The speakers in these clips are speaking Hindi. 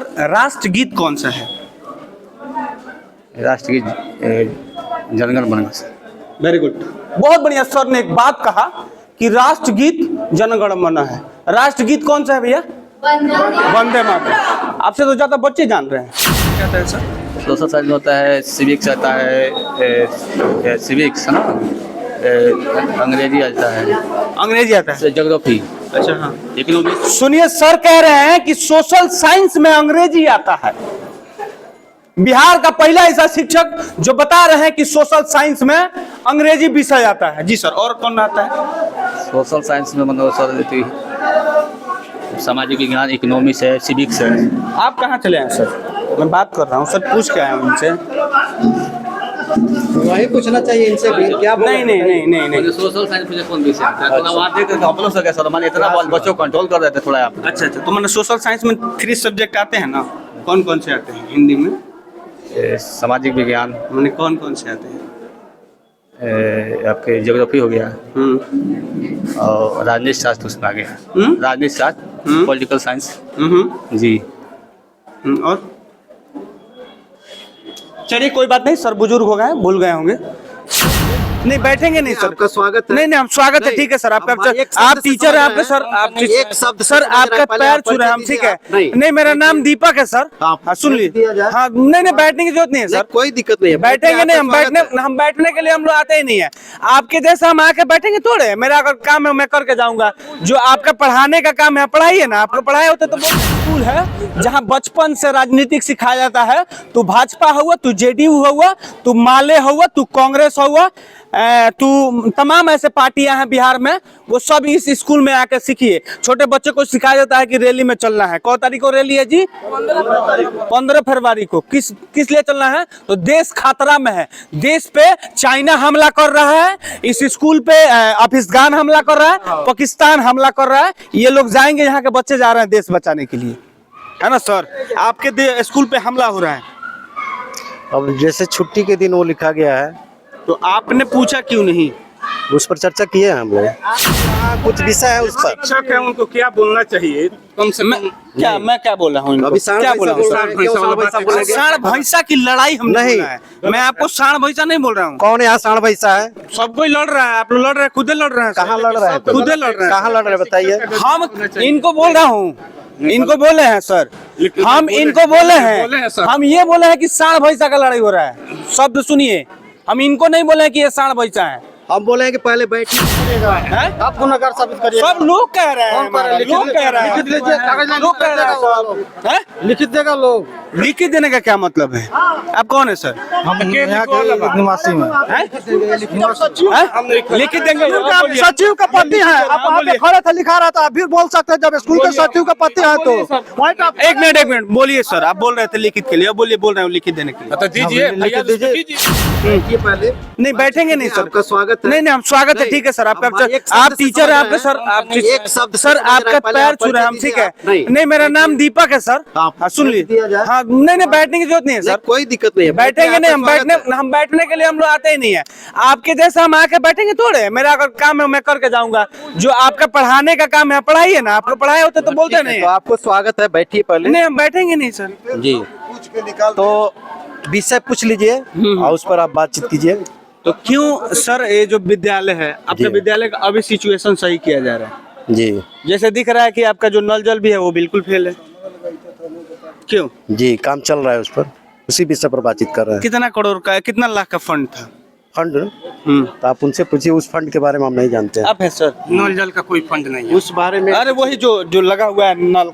सर राष्ट्रगीत कौन सा है? राष्ट्रगीत जनगण मन। वेरी गुड, बहुत बढ़िया। सर ने एक बात कहा कि राष्ट्रगीत जनगण मन है। राष्ट्रगीत कौन सा है भैया? वंदे मातरम। आपसे तो ज्यादा बच्चे जान रहे हैं। क्या है सर? सोशल साइंस में होता है, सिविक्स आता है, सिविक्स है ना, अंग्रेजी आता है, अंग्रेजी आता है, ज्योग्राफी। अच्छा हाँ। इकोनॉमिक्स। सुनिए, सर कह रहे हैं कि सोशल साइंस में अंग्रेजी आता है। बिहार का पहला ऐसा शिक्षक जो बता रहे हैं कि सोशल साइंस में अंग्रेजी विषय आता है। जी सर, और कौन आता है? सोशल साइंस में मतलब सर सामाजिक विज्ञान, इकोनॉमिक्स है, सिविक्स है। आप कहाँ चले हैं सर? मैं बात कर रहा हूँ सर, पूछ के आया हूँ उनसे। वही पूछना चाहिए इनसे भी। क्या नहीं। सोशल साइंस में कौन विषय आता है? तो वहाँ देख हम लोग सर सर इतना बच्चों को कंट्रोल कर रहे थे थोड़ा आप। अच्छा, तो मैंने सोशल साइंस में 3 सब्जेक्ट आते हैं ना? कौन कौन से आते हैं हिंदी में? सामाजिक विज्ञान, मैंने कौन कौन से आते हैं? आपके ज्योग्राफी हो गया और राजनीति शास्त्र उसमें आ गया। राजनीति शास्त्र, पॉलिटिकल साइंस। जी। और चलिए कोई बात नहीं, सर बुजुर्ग हो गए, भूल गए होंगे। नहीं बैठेंगे नहीं सर। आपका स्वागत है। नहीं हम स्वागत है, ठीक है सर। आपका आप टीचर है आपके सर। आप एक शब्द सर आपका पैर छू रहे हैं हम, ठीक है? नहीं मेरा नाम दीपक है सर। हाँ सुन लीजिए। हाँ नहीं बैठने की जरूरत नहीं है सर, कोई दिक्कत नहीं है। बैठेंगे नहीं, हम बैठने के लिए हम लोग आते ही नहीं है। आपके जैसा हम आके बैठेंगे थोड़े। मेरा अगर काम है मैं करके जाऊंगा। जो आपका पढ़ाने का काम है पढ़ाइए ना। आपको पढ़ाए होते तो बहुत स्कूल है जहाँ बचपन से राजनीतिक सिखाया जाता है। तू भाजपा हुआ, तू जेडीयू हुआ, तू माले हुआ, तू कांग्रेस हुआ, तू तमाम ऐसे पार्टियां हैं बिहार में, वो सब इस स्कूल में आकर सीखिए। छोटे बच्चे को सिखाया जाता है कि रैली में चलना है। कौन तारीख को रैली है जी? 15 फरवरी को। किस लिए चलना है? तो देश खतरा में है। देश पे चाइना हमला कर रहा है, इस स्कूल पे अफगान हमला कर रहा है, पाकिस्तान हमला कर रहा है। ये लोग जाएंगे, यहाँ के बच्चे जा रहे हैं देश बचाने के लिए, है ना सर? आपके स्कूल पे हमला हो रहा है। अब जैसे छुट्टी के दिन वो लिखा गया है, तो आपने पूछा क्यों नहीं? उस पर चर्चा किए हैं हम लोग। कुछ विषय है उस पर। शिक्षक है, उनको क्या बोलना चाहिए कम से कम? क्या मैं क्या बोल रहा हूँ? क्या बोल रहा हूँ? साढ़ भैंसा की लड़ाई हम नहीं। मैं आपको साढ़ भैंसा नहीं बोल रहा हूँ। कौन यहाँ साढ़ भैंसा है? सब कोई लड़ रहा है। आप लोग लड़ रहे हैं, खुदे लड़ रहे हैं। कहाँ लड़ रहे हैं? खुदे लड़ रहे हैं। कहाँ लड़ रहे हैं बताइए। हम इनको बोल रहा हूँ, इनको बोले हैं सर, हम इनको बोले हैं, हम ये बोले हैं कि साढ़ भैंसा का लड़ाई हो रहा है। शब्द सुनिए, हम इनको नहीं बोले हैं कि ये साढ़ भैंसा है। हम बोले हैं कि पहले बैठिए, आप गुनाहगार साबित करिए। सब लोग कह रहे हैं, लोग कह रहे हैं, लिखित लीजिए, कागज लोग कह रहे हैं। लिखित देगा लोग। लिखित देने का क्या मतलब है? आप कौन है सर? हम यहाँ के निवासी में लिखित देंगे। सचिव का पति है। आप आगे खड़े थे, लिखा रहा था, आप भी बोल सकते हैं। जब स्कूल के सचिव का पति है तो एक मिनट बोलिए सर। आप बोल रहे थे लिखित के लिए, बोलिए। बोल रहे हो लिखित देने के लिए। तो दीजिए, लिखित दीजिए पहले। नहीं बैठेंगे नहीं सर। आपका स्वागत है। नहीं हम स्वागत है, ठीक है सर। आपका आप टीचर है आपके सर। आप एक शब्द सर आपका पैर छू रहे हैं हम, ठीक है? नहीं मेरा नाम दीपक है सर। हाँ सुन लीजिए। हाँ नहीं बैठने की जरूरत नहीं है सर। कोई दिक्कत नहीं है। बैठेंगे नहीं, हम बैठने के लिए हम लोग आते ही नहीं है। आपके जैसा हम आके बैठेंगे थोड़े। मेरा अगर काम है मैं करके जाऊंगा। जो आपका पढ़ाने का काम है पढ़ाइए ना। आपको पढ़ाए होते तो बोलते नहीं। आपको स्वागत है, बैठिए पहले। नहीं हम बैठेंगे नहीं सर जी। तो विषय पूछ लीजिए और उस पर आप बातचीत कीजिए। तो क्यों सर ये जो विद्यालय है आपका, विद्यालय का अभी सिचुएशन सही किया जा रहा है जी? जैसे दिख रहा है कि आपका जो नल जल भी है वो बिल्कुल फेल है। क्यों जी? काम चल रहा है उस पर, उसी विषय पर बातचीत कर रहे हैं। कितना करोड़ का, कितना लाख का फंड था? फंड तो आप उनसे पूछिए, उस फंड के बारे में हम नहीं जानते हैं। आप है सर? नल जल का कोई फंड नहीं है उस बारे में। अरे वही जो लगा हुआ है नल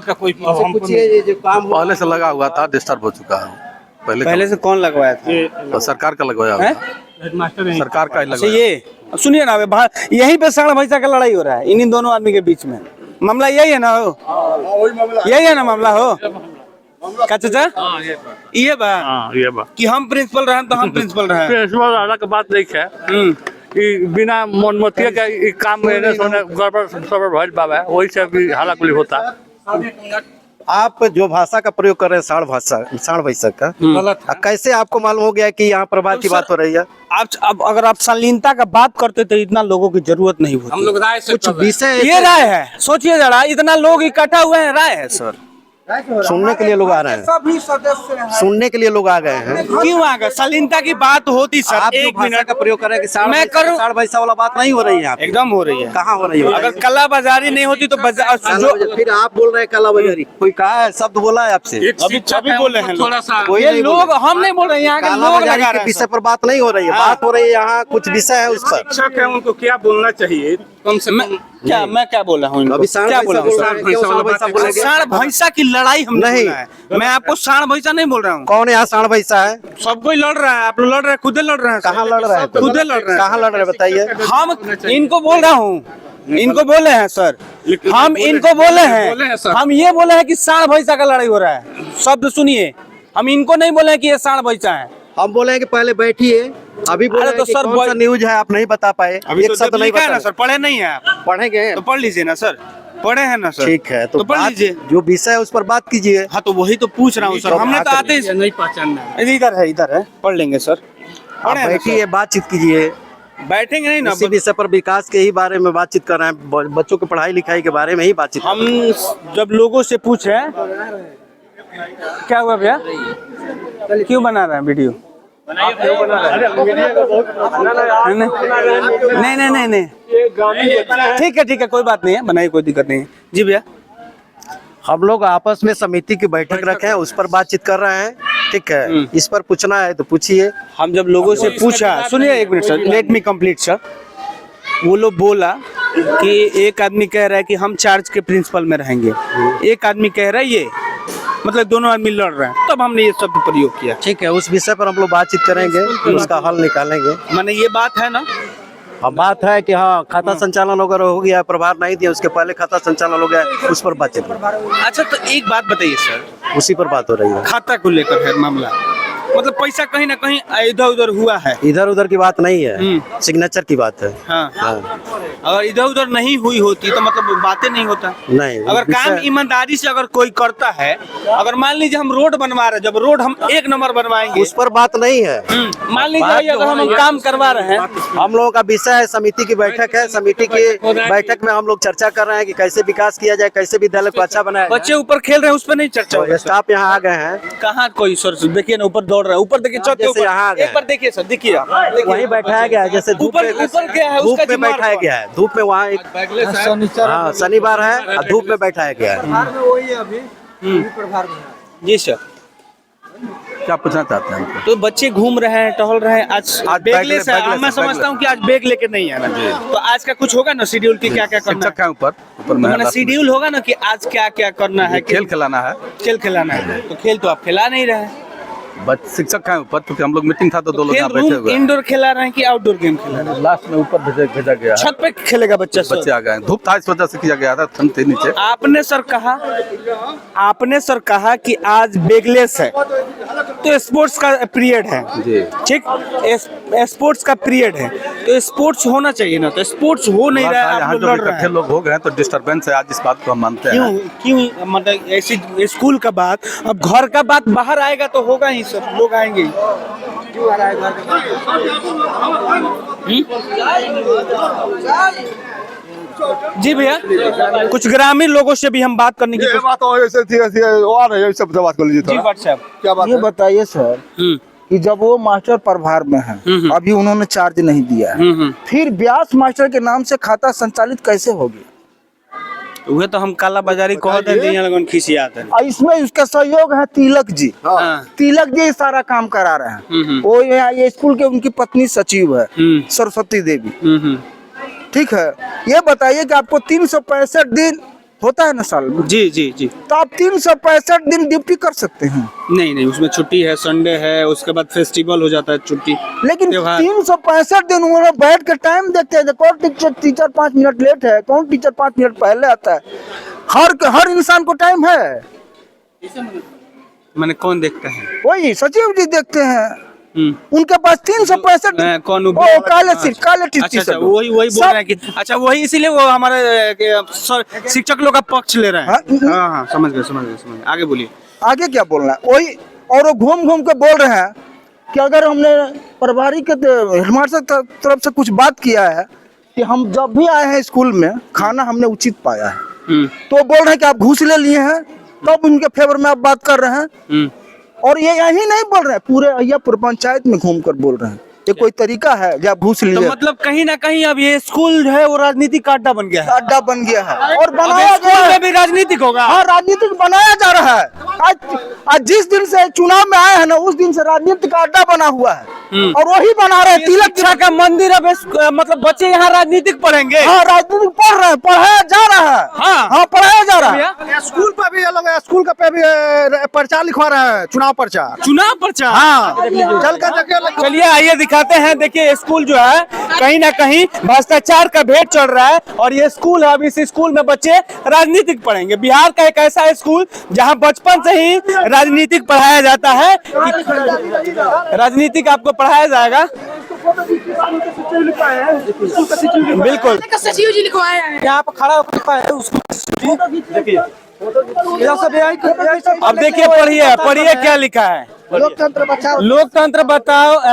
का कोई पूछिए। ये जो काम पहले से लगा हुआ था, डिस्टर्ब हो चुका है। पहले से कौन लगवाया था? तो सरकार का लगवाया हुआ है। सरकार का ही अच्छा लगवाया। ये सुनिए ना, यहीं पे साढ़ भैंसा का लड़ाई हो रहा है इन्हीं दोनों आदमी के बीच में। मामला यही है ना? हो यही है ना मामला? हो क्या चाचा? ये बा कि हम प्रिंसिपल रहे तो हम प्रिंसिपल रहे। प्रिंसिपल वाला का बात नहीं है कि बिना मनमतिया के काम में गड़बड़ सड़बड़ भइल बाबा, वही से भी हालाकुली होता। आप जो भाषा का प्रयोग कर रहे हैं साढ़ भैंसा का, कैसे आपको मालूम हो गया कि यहाँ प्रवाद की बात हो रही है? अब अगर आप शालीनता का बात करते तो इतना लोगों की जरूरत नहीं होती। हम लोग राय से कुछ विषय ये राय है, सोचिए जरा, इतना लोग इकट्ठा हुए हैं, राय है सर। सुनने के लिए लोग आ रहे हैं, सभी सदस्य हैं। सुनने के लिए लोग आ गए हैं। क्यों आ गए? शालीनता की बात होती सर, आप जो एक भाषा मिनट का प्रयोग कर रहे हैं कि साढ़ मैं पैसा- करूं? साढ़ पैसा वाला बात नहीं हो रही है यहाँ पे। एकदम हो रही है। कहाँ हो रही है? अगर कला बाजारी नहीं होती तो फिर आप बोल रहे हैं काला बाजारी, कोई कहा है शब्द बोला है आपसे? अभी बोले हैं थोड़ा सा कोई ये नहीं लोग, बोला। हम नहीं बोल रहे हैं, यहाँ के काला लोग बाजारी लगा के रहे विषय हैं। पर बात नहीं हो रही है, बात हो रही है यहाँ कुछ विषय है उस पर। शिक्षक है, उनको क्या बोलना चाहिए कम से कम? मैं क्या बोला हूँ इनको? अभी साढ़ क्या पैसा बोला बोल हूँ? रहे हैं, क्यों साढ़ पैसा बोलेंगे? साढ़ भैंसा की लड़ाई हम नहीं। नहीं, मैं आपको साढ़ भैंसा नहीं बोल रहा हूँ। कौन यहाँ साढ़ पैसा है? सब कोई लड़ रहा है, आप लोग लड़ रहे हैं, खुदे लड़ रहे हैं। कहाँ लड़ रहे हैं? खुदे लड़ रहे हैं। कहाँ लड़ रहे हैं बताइए? हम इनको बोल रहा हूँ, इनको बोले हैं सर, हम इनको बोले बोले हैं हैं सर। हम ये बोले हैं कि साढ़ भैंसा का लड़ाई हो रहा है। शब्द सुनिए, हम इनको नहीं बोले हैं कि ये साढ़ भैंसा है। हम बोले हैं कि पहले बैठिए, अभी बोले अरे हैं तो कि सर कौन सा न्यूज है आप नहीं बता पाए, अभी एक तो शब्द नहीं लिखा है ना बता सर, पढ़े नहीं है आप? पढ़ेंगे तो पढ़ लीजिए ना सर, पढ़े हैं ना सर? ठीक है, तो पढ़ बात- लीजिए। जो विषय है उस पर बात कीजिए। हाँ तो वही तो पूछ रहा हूँ सर, तो हमने तो बात आते ही नहीं पहचानना है। इधर है, पढ़ लेंगे सर। आप पढ़े हैं ना बैठिए, बातचीत कीजिए। सर? बैठेंगे नहीं ना, इसी विषय पर विकास के ही बारे में बातचीत कर रहे हैं, बच्चों की पढ़ाई लिखाई के बारे में ही बातचीत कर हम रहे हैं। जब लोगों से पूछे क्या हुआ भैया, क्यों बना रहे हैं वीडियो? नहीं, ठीक है, कोई बात नहीं है, बनाइए, कोई दिक्कत नहीं है। जी भैया, हम लोग आपस में समिति की बैठक रखे हैं, उस पर बातचीत कर रहे हैं, ठीक है। इस पर पूछना है तो पूछिए। हम जब लोगों से पूछा, सुनिए एक minute sir, let me complete sir. वो लोग बोला कि एक आदमी कह रहा है कि हम चार्ज के प्रिंसिपल में रहेंगे, एक आदमी कह रहा है ये, मतलब दोनों आदमी लड़ रहे हैं, तब हमने ये शब्द प्रयोग किया। ठीक है, उस विषय पर हम लोग बातचीत करेंगे, उसका हल निकालेंगे। माने ये बात है ना, अब बात है कि हाँ खाता संचालन वगैरह हो गया, प्रभार नहीं दिया, उसके पहले खाता संचालन हो गया, उस पर बातचीत करेंगे। अच्छा तो एक बात बताइए सर, उसी पर बात हो रही है। खाता को लेकर है मामला, मतलब पैसा कहीं ना कहीं इधर उधर हुआ है। इधर उधर की बात नहीं है, सिग्नेचर की बात है। हाँ, हाँ, अगर इधर उधर नहीं हुई होती तो मतलब बातें नहीं होता। नहीं अगर काम विषय- ईमानदारी से अगर कोई करता है, अगर मान लीजिए हम रोड बनवा रहे हैं, जब रोड हम एक नंबर बनवाएंगे, उस पर बात नहीं है। मान लीजिए अगर हम काम करवा रहे हैं, हम लोगों का विषय है, समिति की बैठक है, समिति की बैठक में हम लोग चर्चा कर रहे हैं कि कैसे विकास किया जाए, कैसे विद्यालय को अच्छा बनाया बच्चे ऊपर खेल रहे हैं, उस पर नहीं चर्चा जाए। होगा तो स्टाफ यहाँ आ गए हैं, कहाँ कोई सर, देखिए ना ऊपर दौड़ रहा है, ऊपर देखिए, छत के जैसे यहाँ आ ऊपर गए। एक बार देखिए सर, देखिए आप, देखिए। वहीं बैठाया गया है, जैसे धूप ऊपर में ऊपर क्या है, धूप उसका में जिम्मा बैठाया गया है, धूप में वहाँ एक हाँ शनिवार है और धूप में बैठाया गया है। जी सर। क्या पूछना चाहते हैं? तो बच्चे घूम रहे हैं, टहल रहे हैं, आज आज बैगलेस है, बैगलेस मैं है, समझता हूँ कि आज बैग लेके नहीं आना। तो आज का कुछ होगा ना शेड्यूल की, क्या क्या करना शिक्षक है? है ऊपर तो में मैंने शेड्यूल होगा ना कि आज क्या क्या करना है, खेल खिलाना है। खेल खिलाना है, तो खेल तो आप खिला नहीं रहे हैं। शिक्षक है ऊपर, क्योंकि हम लोग मीटिंग था तो दो लोग खेल यहाँ बैठे रूम हुए हैं। इंडोर खिला रहे हैं कि आउटडोर गेम खिला रहे हैं? लास्ट में ऊपर भेजा गया है। छत पे खेलेगा बच्चा सर? बच्चे आ गए हैं। धूप था इस वजह से किया गया था, ठंड थी नीचे। आपने सर कहा कि आज बेगलेस है, तो स्पोर्ट्स का पीरियड है जी। ठीक, स्पोर्ट्स का पीरियड है, तो स्पोर्ट्स होना चाहिए ना, तो स्पोर्ट्स हो नहीं रहा है, यहाँ आप लोग जो लड़ रहे इकट्ठे हैं। लोग हो गए हैं तो डिस्टरबेंस है आज, इस बात को हम मानते हैं। क्यों मतलब ऐसी स्कूल का बात, अब घर का बात बाहर आएगा तो होगा ही सर, लोग आएंगे ही। जी भैया, कुछ ग्रामीण लोगों से भी हम बात करने की कोशिश- बात और ऐसे थी ऐसी आ रही है, सब बात कर लीजिए जी थोड़ा। व्हाट्सएप। क्या बात ये है? बताइए सर कि जब वो मास्टर प्रभार में है, अभी उन्होंने चार्ज नहीं दिया है, फिर व्यास मास्टर के नाम से खाता संचालित कैसे होगी? वह तो हम काला बाजारी कहते हैं, यहाँ लगन खिसियाते हैं। और इसमें उसका सहयोग है तिलक जी। हाँ। तिलक जी सारा काम करा रहे हैं। वो यहाँ ये स्कूल के उनकी पत्नी सचिव है, सरस्वती देवी। ठीक है, ये बताइए कि आपको 365 दिन होता है ना साल में, जी जी जी। तो आप 365 दिन ड्यूटी कर सकते हैं। नहीं, उसमें छुट्टी है, संडे है, उसके बाद फेस्टिवल हो जाता है, छुट्टी। लेकिन त्योहार। 365 दिन उन्होंने बैठ के टाइम देखते हैं, कौन टीचर 5 मिनट लेट है, कौन टीचर 5 मिनट पहले आता है। हर इंसान को टाइम है, मैंने कौन देखता है? वही सचिव जी देखते हैं। उनके पास 365 कौन काले अच्छा, वही बोल रहे हैं कि अच्छा, वही इसीलिए वो हमारे शिक्षक लोग का पक्ष ले रहे हैं। हाँ, समझ गए। आगे बोलिए। आगे क्या बोलना है वही, और वो घूम घूम के बोल रहे हैं कि अगर हमने प्रभारी के हेडमास्टर तरफ से कुछ बात किया है कि हम जब भी आए हैं स्कूल में खाना हमने उचित पाया है, तो बोल रहे हैं कि आप घूस ले लिए हैं, तब उनके फेवर में आप बात कर रहे हैं। और ये यही नहीं बोल रहे हैं, पूरे अय्यापुर पंचायत में घूमकर बोल रहे हैं। ये कोई तरीका है या घूस तो लिए? मतलब कहीं ना कहीं अब ये स्कूल जो है वो राजनीतिक का अड्डा बन गया है। अड्डा बन गया है और अब बनाया स्कूल गया है। में भी राजनीतिक होगा। हाँ, राजनीतिक बनाया जा रहा है। आज जिस दिन से चुनाव में आए हैं ना, उस दिन से राजनीति का अड्डा बना हुआ है और वही बना रहे हैं। तिलक शिक्षा का मंदिर अब मतलब बच्चे यहाँ राजनीतिक पढ़ेंगे। हाँ, राजनीतिक पढ़ रहे हैं, पढ़ाया जा रहा है। हाँ, पढ़ाया जा रहा है। स्कूल पर भी ये लोग स्कूल का पे भी पर्चा लिखवा रहे हैं, चुनाव पर्चा। चुनाव प्रचार। हाँ, चल कर चलिए आइए दिखाते हैं। देखिए स्कूल जो है कहीं ना कहीं भ्रष्टाचार का भेंट चढ़ रहा है और ये स्कूल है। अब इस स्कूल में बच्चे राजनीतिक पढ़ेंगे। बिहार का एक ऐसा स्कूल जहां बचपन से ही राजनीतिक पढ़ाया जाता है। राजनीतिक आपको पढ़ाया जाएगा। बिल्कुल सचिव जी लिखवाया है। यहाँ पर खड़ा होकर उसको देखिए। अब देखिए, पढ़िए क्या लिखा है। लोकतंत्र बचाओ, लोकतंत्र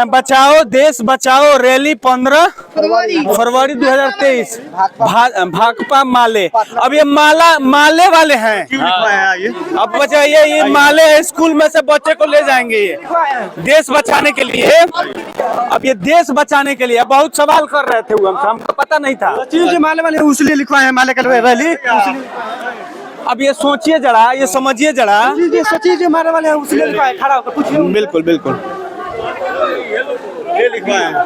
बचाओ देश बचाओ रैली 15 फरवरी 2023 भाकपा माले। अब ये माले वाले हैं। अब बचाइए, ये माले स्कूल में से बच्चे को ले जाएंगे ये देश बचाने के लिए। अब ये देश बचाने के लिए बहुत सवाल कर रहे थे, हमको पता नहीं था। माले वाले उसलिए लिखवाए हैं, माले का रैली। अब ये सोचिए जरा, ये समझिए जरा। सचिव जी मारे वाले हैं, उसलिए लिखवाए। खड़ा होकर पूछिए। बिल्कुल बिल्कुल। ये लिखवाया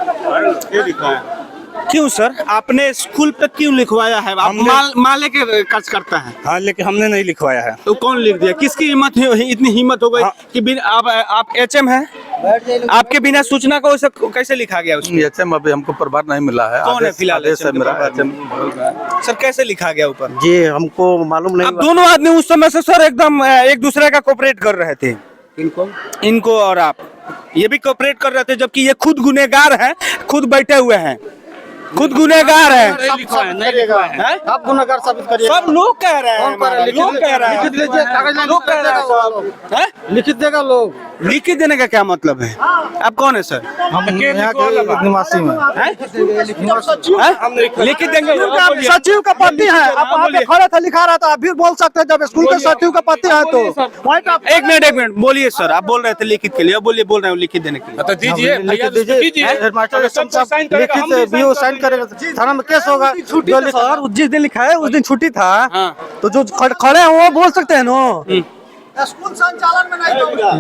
क्यों सर, आपने स्कूल पे क्यों लिखवाया है? आप माले के कर्ज करता है। हाँ, लेकिन हमने नहीं लिखवाया है। तो कौन लिख दिया? किसकी हिम्मत इतनी हिम्मत हो गई कि बिना आप एचएम हैं, आपके बिना सूचना को उसे कैसे लिखा गया उसमें? एचएम अभी हमको प्रभार नहीं मिला है। कौन है फिलहाल आदेश है मेरा एचएम। सर कैसे लिखा गया ऊपर? जी हमको मालूम नहीं। अब दोनों आदमी उस समय से सर एकदम एक दूसरे का कोऑपरेट कर रहे थे। इनको और आप, ये भी कोऑपरेट कर रहे थे, जबकि ये खुद गुनहगार हैं, खुद बैठे हुए हैं, खुद गुनहगार है। आप गुनहगार साबित करिए। सब लोग कह रहे हैं, लोग कह रहे हैं, लोग कह रहे हैं। लिखित देगा लोग। लिखित देने का क्या मतलब है? आप कौन है सर? हम यहाँ के निवासी में। लिखित देंगे। सचिव का पति है। आप खड़े थे, लिखा रहा था। आप भी बोल सकते हैं, जब स्कूल के सचिव का पति है तो। एक मिनट बोलिए सर। आप बोल रहे थे लिखित के लिए, अब बोलिए, बोल रहे हो लिखित देने के लिए। तो दीजिए, बीओ साइन करेगा, थाना में केस होगा। जिस दिन लिखा है उस दिन छुट्टी था, तो जो खड़े हैं वो बोल सकते हैं ना। स्कूल संचालन में नहीं होगा।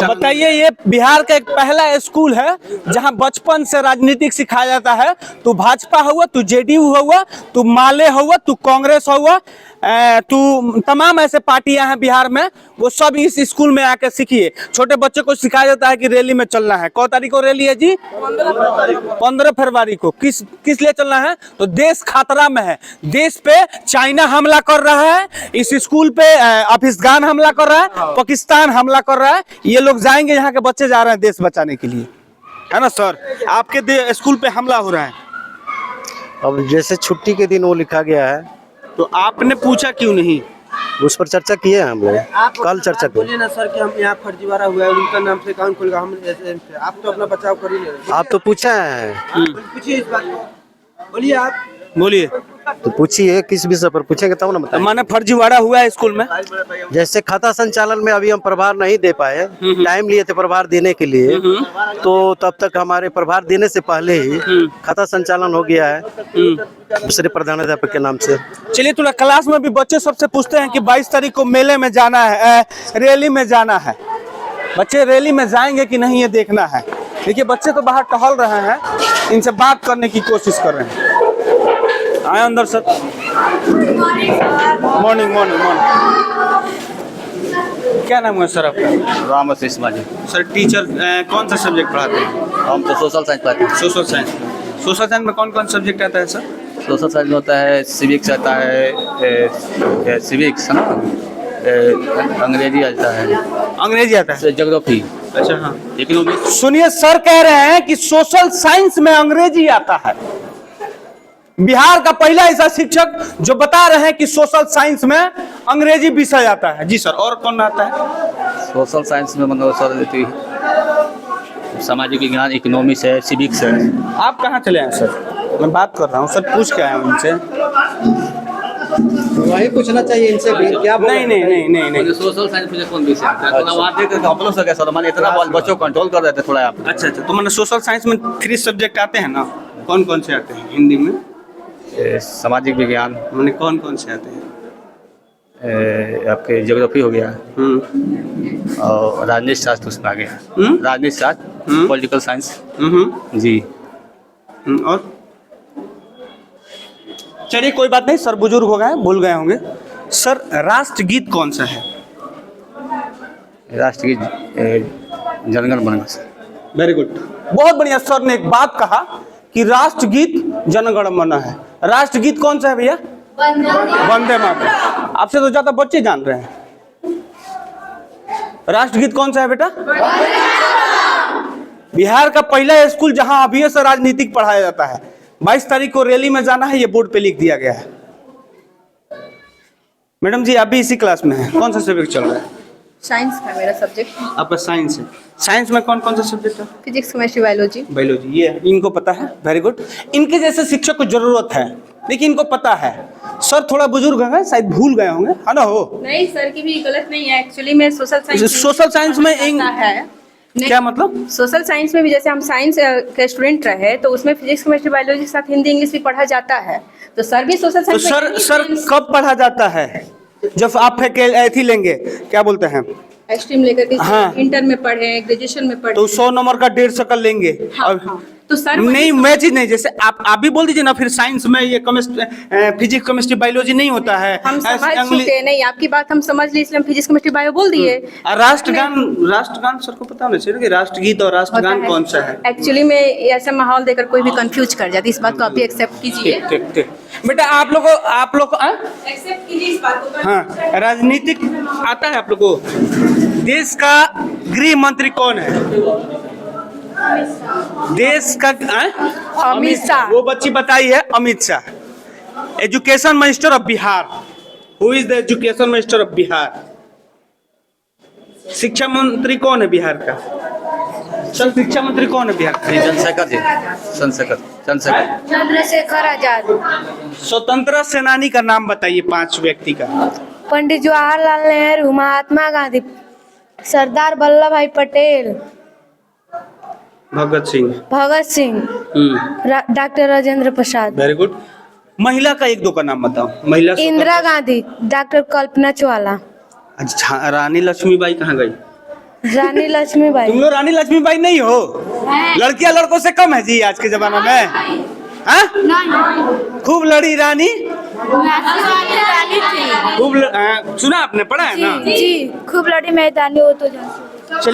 बताइए, ये बिहार का एक पहला स्कूल है जहां बचपन से राजनीतिक सिखाया जाता है। तू भाजपा हुआ, तू जेडीयू हुआ, तू माले हुआ, तू कांग्रेस हुआ, तू तमाम ऐसे पार्टियां हैं बिहार में, वो सब इस स्कूल में आकर सीखिए। छोटे बच्चे को सिखाया जाता है कि रैली में चलना है। कौ तारीख को रैली है जी? 15 फरवरी को। किस लिए चलना है? तो देश खतरा में है। देश पे चाइना हमला कर रहा है, इस स्कूल पे अफगान हमला कर रहा है, पाकिस्तान हमला कर रहा है। ये लोग जाएंगे, यहाँ के बच्चे जा रहे हैं देश बचाने के लिए, है ना सर? आपके स्कूल पे हमला हो रहा है। अब जैसे छुट्टी के दिन वो लिखा गया है, तो आपने पूछा क्यों नहीं? उस पर चर्चा किए हैं हम लोग। कल चर्चा किए। बोलिए ना सर कि हम यहाँ फर्जीवाड़ा हुआ है, उनका नाम से अकाउंट खुलेगा। हम आप तो अपना बचाव कर ही ले रहे। आप तो पूछे हैं। पूछिए इस बात को। बोलिए आप। बोलिए। तो पूछिए, किस विषय पर पूछेंगे तब ना बताएं। माने फर्जीवाड़ा हुआ है स्कूल में। जैसे खाता संचालन में अभी हम प्रभार नहीं दे पाए, टाइम लिए थे प्रभार देने के लिए, तो तब तक हमारे प्रभार देने से पहले ही खाता संचालन हो गया है दूसरे प्रधानाध्यापक के नाम से। चलिए, थोड़ा क्लास में भी बच्चे सबसे पूछते हैं कि 22 तारीख को मेले में जाना है, रैली में जाना है। बच्चे रैली में जाएंगे कि नहीं, ये देखना है। देखिए बच्चे तो बाहर टहल रहे हैं, इनसे बात करने की कोशिश कर रहे हैं। आए अंदर सर। मॉर्निंग। क्या नाम है सर आपका? राम आशीष जी। सर टीचर कौन सा सब्जेक्ट पढ़ाते हैं? हम तो सोशल साइंस पढ़ाते हैं। Social science. सोशल साइंस में कौन कौन सब्जेक्ट आता है सर? सोशल साइंस में होता है सिविक्स आता है, सिविक्स है ना, अंग्रेजी आता है, अंग्रेजी आता है, ज्योग्राफी। अच्छा हाँ। इकोनॉमिक्स। सुनिए, सर कह रहे हैं कि सोशल साइंस में अंग्रेजी आता है। बिहार का पहला ऐसा शिक्षक जो बता रहे हैं कि सोशल साइंस में अंग्रेजी विषय आता है। जी सर, और कौन आता है? सोशल साइंस में मतलब सर सामाजिक विज्ञान, इकोनॉमिक्स है, सिविक्स है। आप कहाँ चले हैं सर? मैं बात कर रहा हूँ सर, पूछ के आया हूँ उनसे। वही पूछना चाहिए इनसे भी क्या नहीं नहीं नहीं नहीं नहीं। सोशल साइंस मुझे कौन विषय आता है? थोड़ा वहाँ देख कर अपनों से कैसा मैंने इतना बच्चों को कंट्रोल कर रहे थे थोड़ा आप। अच्छा अच्छा, तो मैंने सोशल साइंस में 3 सब्जेक्ट आते हैं ना, कौन कौन से आते हैं हिंदी में? सामाजिक विज्ञान, मैंने कौन कौन से आते हैं? आपके ज्योग्राफी हो गया और राजनीति शास्त्र उसमें आ गया। राजनीति शास्त्र, पॉलिटिकल साइंस जी। और चलिए कोई बात नहीं, सर बुजुर्ग हो गए, भूल गए होंगे। सर राष्ट्रगीत कौन सा है? राष्ट्रगीत जनगण मन। वेरी गुड, बहुत बढ़िया। सर ने एक बात कहा कि राष्ट्रगीत जनगण मन है। राष्ट्रगीत कौन सा है भैया? वंदे मातरम। आपसे तो ज्यादा बच्चे जान रहे हैं। राष्ट्रगीत कौन सा है बेटा? बिहार का पहला स्कूल जहां अभी से राजनीतिक पढ़ाया जाता है। 22 तारीख को रैली में जाना है, ये बोर्ड पे लिख दिया गया है। मैडम जी आप भी इसी क्लास में हैं, कौन सा सब्जेक्ट चल रहा है? साइंस है मेरा सब्जेक्ट। आपका साइंस है। साइंस में कौन कौन सा सब्जेक्ट है? Physics, chemistry, biology. बायोलॉजी, ये इनको पता है। Very good. इनके जैसे शिक्षक को जरूरत है, लेकिन इनको पता है। सर थोड़ा बुजुर्ग है, शायद भूल गए होंगे, है ना? हो नहीं सर की भी गलत नहीं है, एक्चुअली में सोशल साइंस में है। क्या मतलब? सोशल साइंस में भी जैसे हम साइंस के स्टूडेंट रहे तो उसमें फिजिक्स, केमिस्ट्री, बायोलॉजी के साथ हिंदी इंग्लिश भी पढ़ा जाता है। तो सर भी सोशल तो साइंस सर कब पढ़ा जाता है? जब आप एथी लेंगे, क्या बोलते हैं, एक्सट्रीम लेकर के हाँ। इंटर में पढ़े, ग्रेजुएशन में पढ़े, तो 100 नंबर का 150 का लेंगे। हाँ, और हाँ। तो सर नहीं मैं चीज नहीं, जैसे आप भी बोल दीजिए ना, फिर साइंस में ये फिजिक्स, केमिस्ट्री, बायोलॉजी नहीं होता है। हम समझ चुके, नहीं आपकी बात हम समझ ली, इसलिए हम फिजिक्स, केमिस्ट्री, बायो बोल दिए। राष्ट्रगान सर को पता होना चाहिए कि राष्ट्रगीत और राष्ट्रगान कौन सा है। एक्चुअली में ऐसा माहौल देकर कोई भी कंफ्यूज कर जाती है, इस बात को आप भी एक्सेप्ट कीजिए। ठीक ठीक बेटा, आप लोग एक्सेप्ट कीजिए इस बात को। हाँ, राजनीतिक आता है आप लोग को? देश का गृह मंत्री कौन है? देश का अमित शाह। वो बच्ची बताई है, Amit Shah. Education minister of Bihar, who is the education minister of Bihar? शिक्षा मंत्री कौन है बिहार का? सर शिक्षा मंत्री कौन है बिहार का? चंद्रशेखर जी, चंद्रशेखर आजाद। स्वतंत्रता सेनानी का नाम बताइए 5 व्यक्ति का। Pandit Jawaharlal Nehru, Mahatma Gandhi, Sardar Vallabh Bhai Patel, Bhagat Singh, doctor Rajendra Prasad. Very good. महिला का 1-2 का नाम बताओ। महिला इंदिरा गांधी, डॉक्टर कल्पना चावला। अच्छा, रानी लक्ष्मीबाई कहाँ गई? रानी लक्ष्मीबाई। तुम लोग रानी लक्ष्मीबाई नहीं हो? लड़कियां लड़कों से कम है जी आज के जमाने में। हाँ? खूब लड़ी रानी, खूब सुना आपने, पढ़ा है ना? जी खूब लड़ी मैदानी, वो तो जानते।